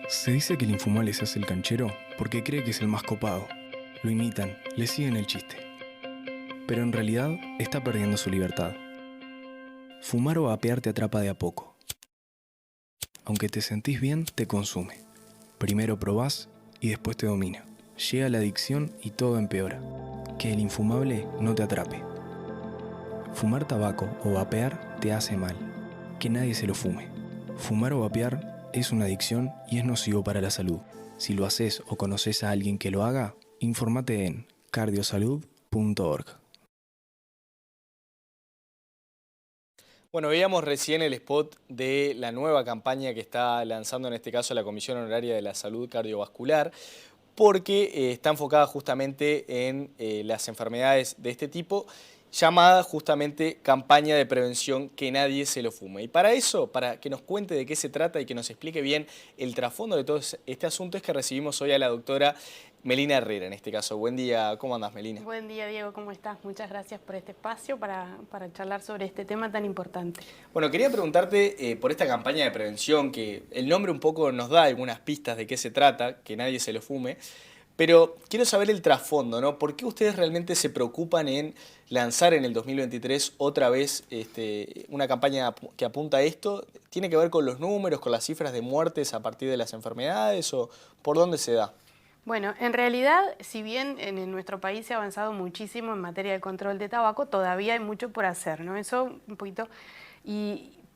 Se dice que el infumable se hace el canchero porque cree que es el más copado. Lo imitan, le siguen el chiste. Pero en realidad está perdiendo su libertad. Fumar o vapear te atrapa de a poco. Aunque te sentís bien, te consume. Primero probás y después te domina. Llega la adicción y todo empeora. Que el infumable no te atrape. Fumar tabaco o vapear te hace mal. Que nadie se lo fume. Fumar o vapear es una adicción y es nocivo para la salud. Si lo haces o conoces a alguien que lo haga, infórmate en cardiosalud.org. Bueno, veíamos recién el spot de la nueva campaña que está lanzando en este caso la Comisión Honoraria de la Salud Cardiovascular, porque está enfocada justamente en las enfermedades de este tipo, llamada justamente campaña de prevención Que nadie se lo fume. Y para eso, para que nos cuente de qué se trata y que nos explique bien el trasfondo de todo este asunto, es que recibimos hoy a la doctora Melina Herrera, en este caso. Buen día, ¿cómo andás, Melina? Buen día, Diego, ¿cómo estás? Muchas gracias por este espacio para charlar sobre este tema tan importante. Bueno, quería preguntarte por esta campaña de prevención, que el nombre un poco nos da algunas pistas de qué se trata, que nadie se lo fume, pero quiero saber el trasfondo, ¿no? ¿Por qué ustedes realmente se preocupan en lanzar en el 2023 otra vez una campaña que apunta a esto? ¿Tiene que ver con los números, con las cifras de muertes a partir de las enfermedades o por dónde se da? Bueno, en realidad, si bien en nuestro país se ha avanzado muchísimo en materia de control de tabaco, todavía hay mucho por hacer, ¿no? Eso un poquito.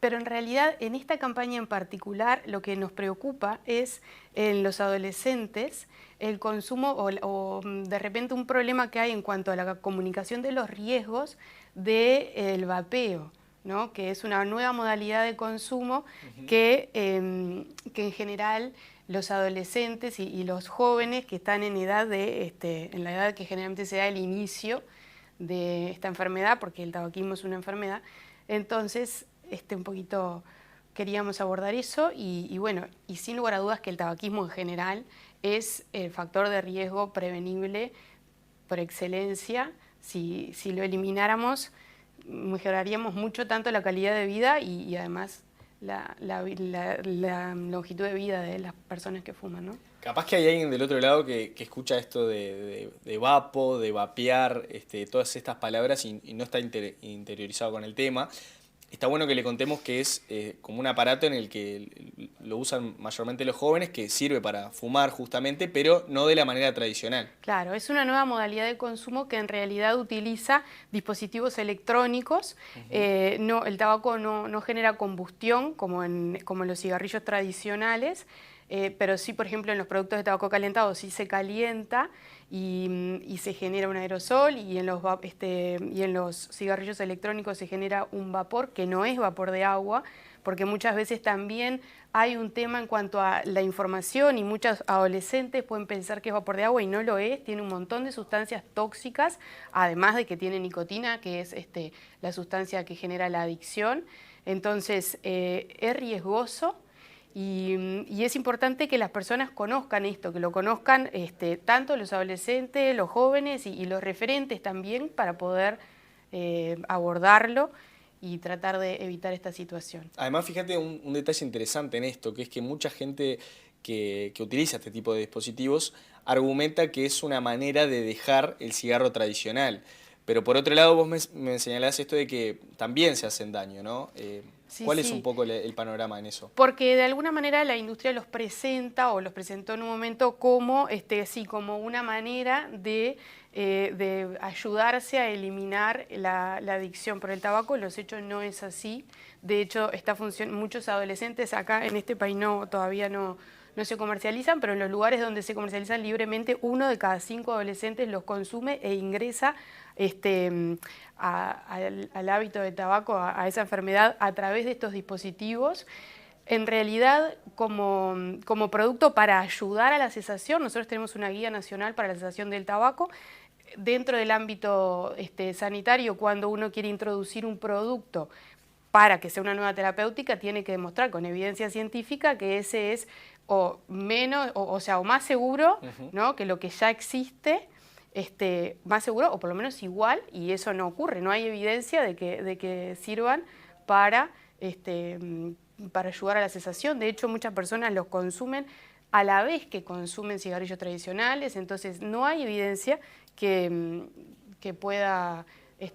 Pero en realidad, en esta campaña en particular, lo que nos preocupa es en los adolescentes el consumo o de repente un problema que hay en cuanto a la comunicación de los riesgos del vapeo, ¿no? Que es una nueva modalidad de consumo que en general los adolescentes y los jóvenes que están en en la edad que generalmente se da el inicio de esta enfermedad, porque el tabaquismo es una enfermedad, entonces un poquito queríamos abordar eso y bueno, y sin lugar a dudas que el tabaquismo en general es el factor de riesgo prevenible por excelencia. Si lo elimináramos, mejoraríamos mucho tanto la calidad de vida y además la longitud de vida de las personas que fuman, ¿no? Capaz que hay alguien del otro lado que escucha esto de vapo, de vapear, todas estas palabras y no está interiorizado con el tema. Está bueno que le contemos que es como un aparato en el que lo usan mayormente los jóvenes, que sirve para fumar justamente, pero no de la manera tradicional. Claro, es una nueva modalidad de consumo que en realidad utiliza dispositivos electrónicos. El tabaco no genera combustión como en los cigarrillos tradicionales, pero sí, por ejemplo, en los productos de tabaco calentado sí se calienta y se genera un aerosol y en los cigarrillos electrónicos se genera un vapor que no es vapor de agua, porque muchas veces también hay un tema en cuanto a la información y muchos adolescentes pueden pensar que es vapor de agua y no lo es, tiene un montón de sustancias tóxicas, además de que tiene nicotina, que es la sustancia que genera la adicción. Entonces es riesgoso. Y es importante que las personas conozcan esto, que lo conozcan tanto los adolescentes, los jóvenes y los referentes también para poder abordarlo y tratar de evitar esta situación. Además, fíjate un detalle interesante en esto, que es que mucha gente que utiliza este tipo de dispositivos argumenta que es una manera de dejar el cigarro tradicional. Pero por otro lado, vos me señalás esto de que también se hacen daño, ¿no? Sí, ¿Cuál es sí. un poco el panorama en eso? Porque de alguna manera la industria los presenta o los presentó en un momento como, como una manera de ayudarse a eliminar la adicción por el tabaco. Los hechos no es así. De hecho, muchos adolescentes acá en este país todavía no se comercializan, pero en los lugares donde se comercializan libremente, 1 de cada 5 adolescentes los consume e ingresa al hábito de tabaco, a esa enfermedad a través de estos dispositivos. En realidad, como producto para ayudar a la cesación, nosotros tenemos una guía nacional para la cesación del tabaco. Dentro del ámbito sanitario, cuando uno quiere introducir un producto para que sea una nueva terapéutica, tiene que demostrar con evidencia científica que ese es o más seguro, ¿no?, que lo que ya existe, más seguro o por lo menos igual, y eso no ocurre, no hay evidencia de que sirvan para ayudar a la cesación. De hecho, muchas personas los consumen a la vez que consumen cigarrillos tradicionales, entonces no hay evidencia que pueda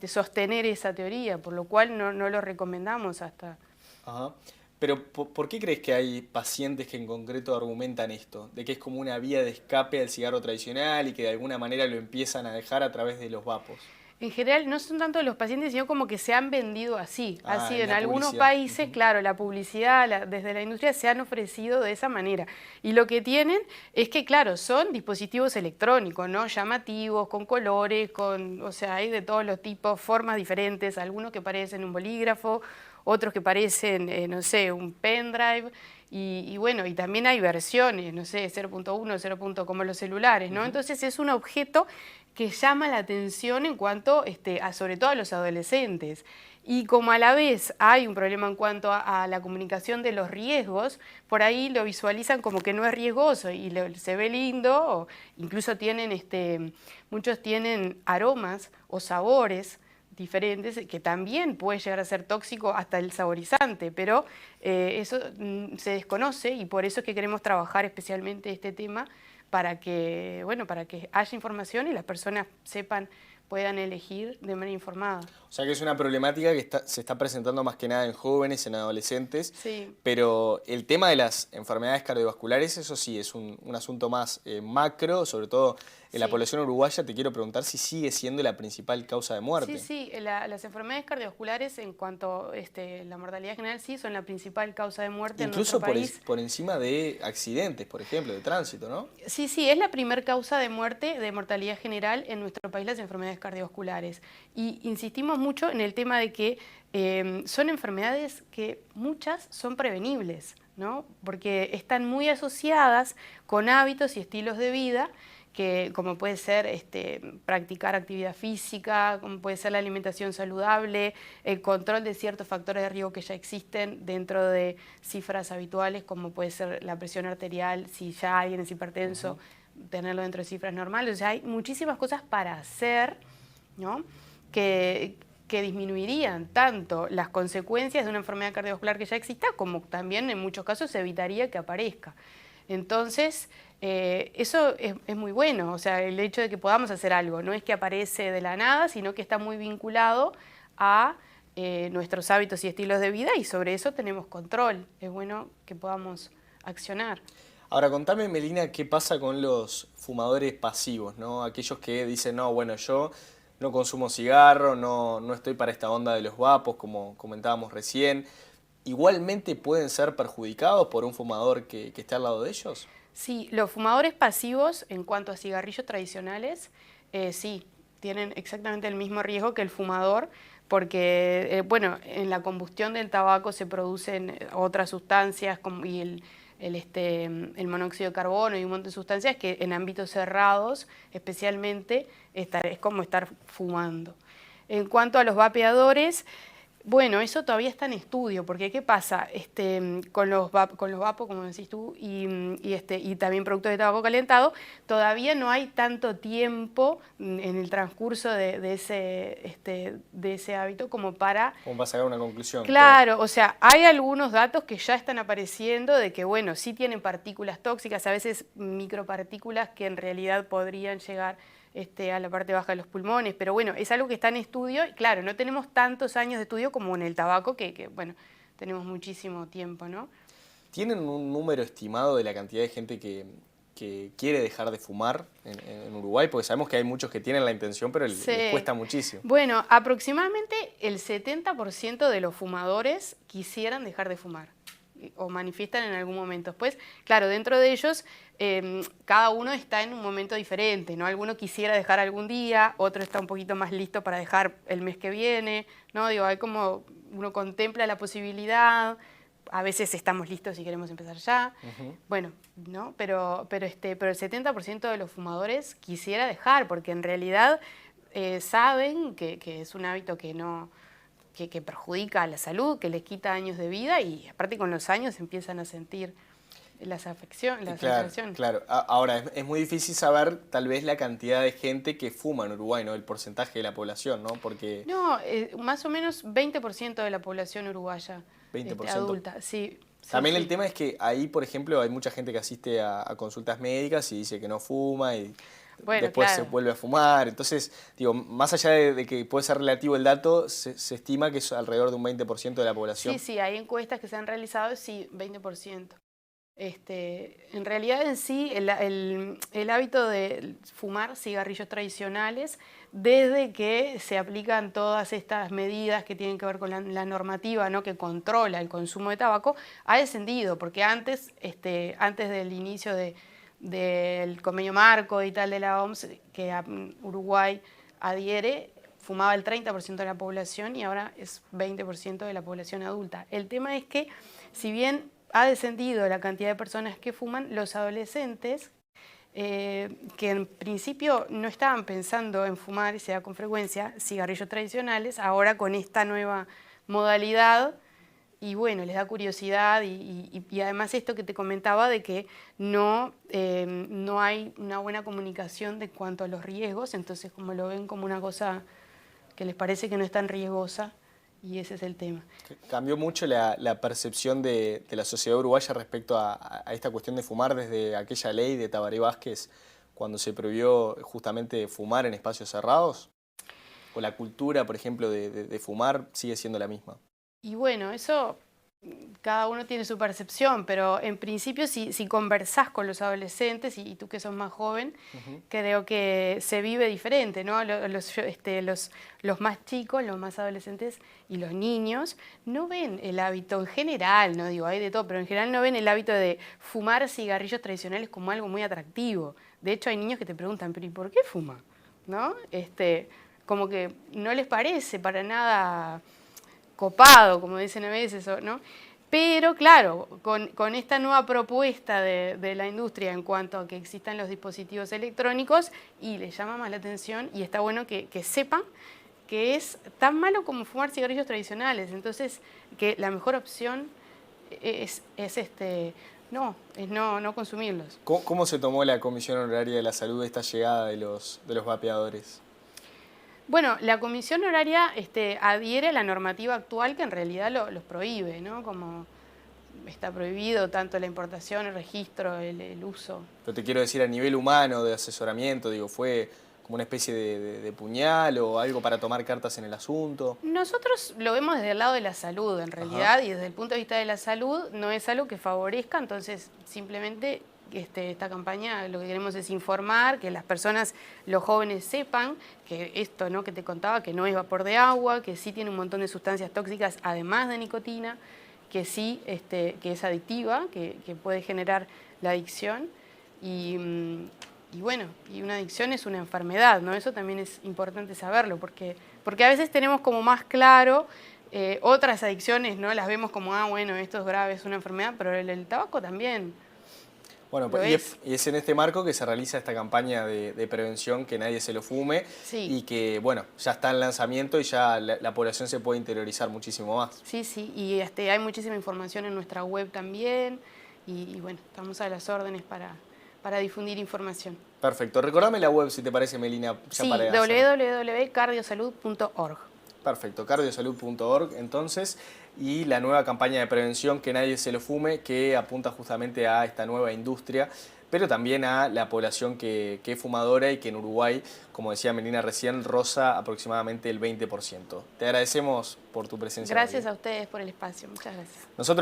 sostener esa teoría, por lo cual no lo recomendamos hasta... Ajá. Pero ¿por qué crees que hay pacientes que en concreto argumentan esto? De que es como una vía de escape al cigarro tradicional y que de alguna manera lo empiezan a dejar a través de los vapos. En general no son tanto los pacientes, sino como que se han vendido así. Ah, Así en en la algunos publicidad. países, claro, la publicidad desde la industria se han ofrecido de esa manera. Y lo que tienen es que, claro, son dispositivos electrónicos, ¿no? Llamativos, con colores, o sea, hay de todos los tipos, formas diferentes, algunos que parecen un bolígrafo, otros que parecen, no sé, un pendrive, y bueno, y también hay versiones, no sé, 0.1, 0. Como los celulares, ¿no? Entonces es un objeto que llama la atención en cuanto, sobre todo a los adolescentes. Y como a la vez hay un problema en cuanto a la comunicación de los riesgos, por ahí lo visualizan como que no es riesgoso y se ve lindo, o incluso tienen, muchos tienen aromas o sabores diferentes, que también puede llegar a ser tóxico hasta el saborizante, pero eso se desconoce y por eso es que queremos trabajar especialmente este tema para que, bueno, para que haya información y las personas puedan elegir de manera informada. O sea que es una problemática que se está presentando más que nada en jóvenes, en adolescentes, Sí. pero el tema de las enfermedades cardiovasculares, eso sí, es un asunto más macro, sobre todo en la Sí. población uruguaya. Te quiero preguntar si sigue siendo la principal causa de muerte. Sí, las enfermedades cardiovasculares en cuanto a la mortalidad general sí son la principal causa de muerte Incluso en nuestro país. por encima de accidentes, por ejemplo, de tránsito, ¿no? Sí, es la primer causa de muerte, de mortalidad general en nuestro país, las enfermedades cardiovasculares. Y insistimos mucho en el tema de que son enfermedades que muchas son prevenibles, ¿no? Porque están muy asociadas con hábitos y estilos de vida, que como puede ser practicar actividad física, como puede ser la alimentación saludable, el control de ciertos factores de riesgo que ya existen dentro de cifras habituales, como puede ser la presión arterial, si ya alguien es hipertenso, tenerlo dentro de cifras normales. O sea, hay muchísimas cosas para hacer, ¿no? que disminuirían tanto las consecuencias de una enfermedad cardiovascular que ya exista, como también en muchos casos se evitaría que aparezca. Entonces, eso es muy bueno, o sea, el hecho de que podamos hacer algo, no es que aparece de la nada, sino que está muy vinculado a nuestros hábitos y estilos de vida y sobre eso tenemos control, es bueno que podamos accionar. Ahora, contame, Melina, qué pasa con los fumadores pasivos, ¿no? Aquellos que dicen, no, bueno, yo no consumo cigarro, no estoy para esta onda de los vapos, como comentábamos recién. ¿Igualmente pueden ser perjudicados por un fumador que esté al lado de ellos? Sí, los fumadores pasivos, en cuanto a cigarrillos tradicionales, sí, tienen exactamente el mismo riesgo que el fumador, porque, bueno, en la combustión del tabaco se producen otras sustancias y el monóxido de carbono y un montón de sustancias que en ámbitos cerrados, especialmente, es como estar fumando. En cuanto a los vapeadores, bueno, eso todavía está en estudio, porque ¿qué pasa? Con los vapos, como decís tú, y también productos de tabaco calentado, todavía no hay tanto tiempo en el transcurso de ese hábito como para sacar una conclusión. Claro, o sea, hay algunos datos que ya están apareciendo de que, bueno, sí tienen partículas tóxicas, a veces micropartículas que en realidad podrían llegar a la parte baja de los pulmones, pero bueno, es algo que está en estudio y claro, no tenemos tantos años de estudio como en el tabaco, que bueno, tenemos muchísimo tiempo, ¿no? ¿Tienen un número estimado de la cantidad de gente que quiere dejar de fumar en Uruguay? Porque sabemos que hay muchos que tienen la intención, pero les cuesta muchísimo. Bueno, aproximadamente el 70% de los fumadores quisieran dejar de fumar o manifiestan en algún momento. Después, claro, dentro de ellos, cada uno está en un momento diferente, ¿no? Alguno quisiera dejar algún día, otro está un poquito más listo para dejar el mes que viene, ¿no? Digo, hay como uno contempla la posibilidad, a veces estamos listos y queremos empezar ya, bueno, ¿no? Pero el 70% de los fumadores quisiera dejar, porque en realidad saben que es un hábito que perjudica a la salud, que les quita años de vida y aparte con los años empiezan a sentir las afecciones. Claro. Ahora, es muy difícil saber tal vez la cantidad de gente que fuma en Uruguay, ¿no? El porcentaje de la población, ¿no? No, más o menos 20% de la población uruguaya 20%. Adulta, sí. También sí. el tema es que ahí, por ejemplo, hay mucha gente que asiste a consultas médicas y dice que no fuma y Bueno, después se claro. vuelve a fumar. Entonces, digo, más allá de que puede ser relativo el dato, se estima que es alrededor de un 20% de la población. Sí, sí, hay encuestas que se han realizado, sí, 20%. En realidad en sí el hábito de fumar cigarrillos tradicionales, desde que se aplican todas estas medidas que tienen que ver con la normativa, ¿no?, que controla el consumo de tabaco, ha descendido, porque antes del inicio del convenio marco y tal de la OMS, que Uruguay adhiere, fumaba el 30% de la población y ahora es 20% de la población adulta. El tema es que, si bien ha descendido la cantidad de personas que fuman, los adolescentes, que en principio no estaban pensando en fumar, y se da con frecuencia, cigarrillos tradicionales, ahora con esta nueva modalidad, y bueno, les da curiosidad y además esto que te comentaba de que no hay una buena comunicación de cuanto a los riesgos, entonces como lo ven como una cosa que les parece que no es tan riesgosa, y ese es el tema. Cambió mucho la percepción de la sociedad uruguaya respecto a esta cuestión de fumar desde aquella ley de Tabaré Vázquez, cuando se prohibió justamente fumar en espacios cerrados. O la cultura, por ejemplo, de fumar sigue siendo la misma. Y bueno, eso cada uno tiene su percepción, pero en principio si conversás con los adolescentes, y tú que sos más joven, creo que se vive diferente, ¿no? Los más chicos, los más adolescentes y los niños no ven el hábito en general, no digo, hay de todo, pero en general no ven el hábito de fumar cigarrillos tradicionales como algo muy atractivo. De hecho, hay niños que te preguntan, ¿pero y por qué fuma? ¿No? Como que no les parece para nada copado, como dicen a veces, ¿no? Pero claro, con esta nueva propuesta de la industria en cuanto a que existan los dispositivos electrónicos, y les llama más la atención, y está bueno que sepan que es tan malo como fumar cigarrillos tradicionales. Entonces, que la mejor opción es no consumirlos. ¿Cómo se tomó la Comisión Honoraria de la Salud esta llegada de los vapeadores? Bueno, la comisión horaria adhiere a la normativa actual, que en realidad los prohíbe, ¿no? Como está prohibido tanto la importación, el registro, el uso. Pero te quiero decir, a nivel humano, de asesoramiento, digo, ¿fue como una especie de puñal o algo para tomar cartas en el asunto? Nosotros lo vemos desde el lado de la salud, en realidad, y desde el punto de vista de la salud no es algo que favorezca, entonces simplemente esta campaña lo que queremos es informar, que las personas, los jóvenes sepan que esto, ¿no?, que te contaba, que no es vapor de agua, que sí tiene un montón de sustancias tóxicas además de nicotina, que sí que es adictiva, que puede generar la adicción, y bueno, y una adicción es una enfermedad, ¿no? Eso también es importante saberlo, porque a veces tenemos como más claro otras adicciones, ¿no? Las vemos como, bueno, esto es grave, es una enfermedad, pero el tabaco también. Bueno, y es en este marco que se realiza esta campaña de prevención, que nadie se lo fume, Sí. Y que, bueno, ya está en lanzamiento y ya la población se puede interiorizar muchísimo más. Sí, sí, y hay muchísima información en nuestra web también, y bueno, estamos a las órdenes para difundir información. Perfecto. Recordame la web, si te parece, Melina. Ya Sí, para hacer. www.cardiosalud.org. Perfecto, cardiosalud.org entonces, y la nueva campaña de prevención, que nadie se lo fume, que apunta justamente a esta nueva industria, pero también a la población que es fumadora y que en Uruguay, como decía Melina recién, roza aproximadamente el 20%. Te agradecemos por tu presencia. Gracias Melina. a ustedes por el espacio, muchas gracias. Nosotros